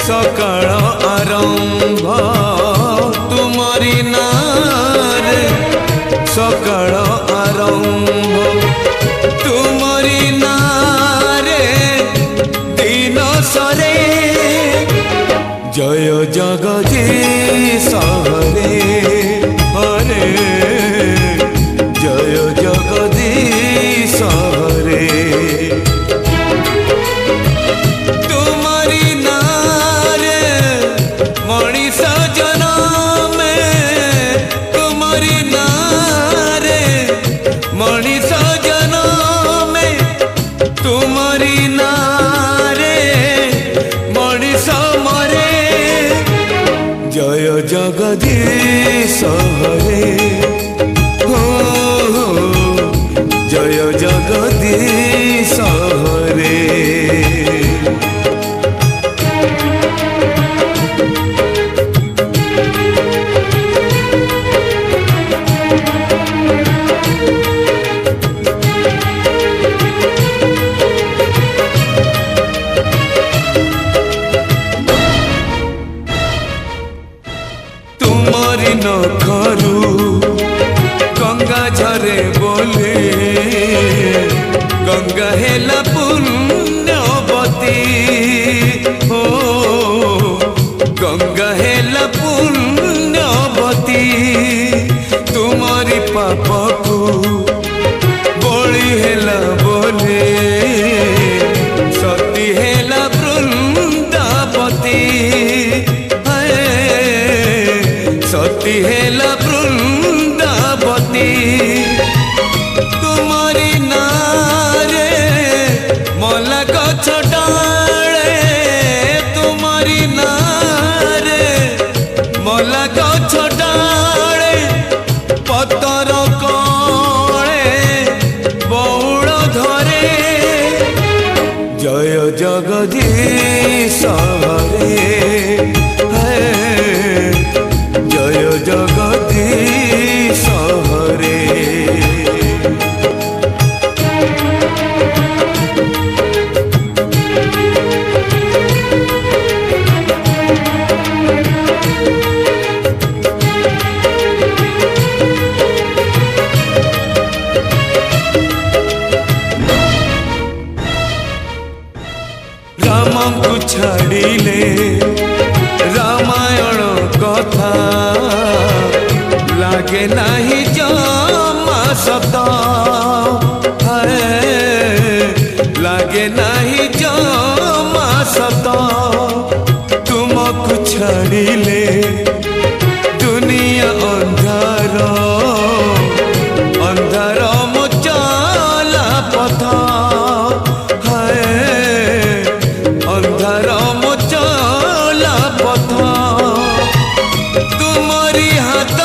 सकाळ आरंभ तुमरी नारे सकाळ आरंभ तुमरी नारे दिन सरे जय जगदीश हरे हरे जय जगदीश हरे तुमरी नारे मनीष जनम तुमरी नारे मनीष जनम तुमरी नारे मनीष मरे जय जगदीश हरे हो जय जगदीश हरे तुमरी नखरू गंगा झरे बोले गंगा हेला पुण्यवती हो गंगा हेला पुण्यवती तुमरी पापकू बड़ी हेला बोले सती हेला वृंदावती सती हेला वृंदावती तुमरी नारे मला गछ डाले तुमरी नारे मला गछ डाले पतर कले बौड़ धरे जय जगदीश हरे जय जगदीश हरे राम को छाड़िले रामायण कथा लागे नहीं जमा सत लागे नहीं जमा सत तुमको छाड़िले दुनिया अंधार अंधार मो चला पथ अंधार मो चला पथ तुमरी हाथ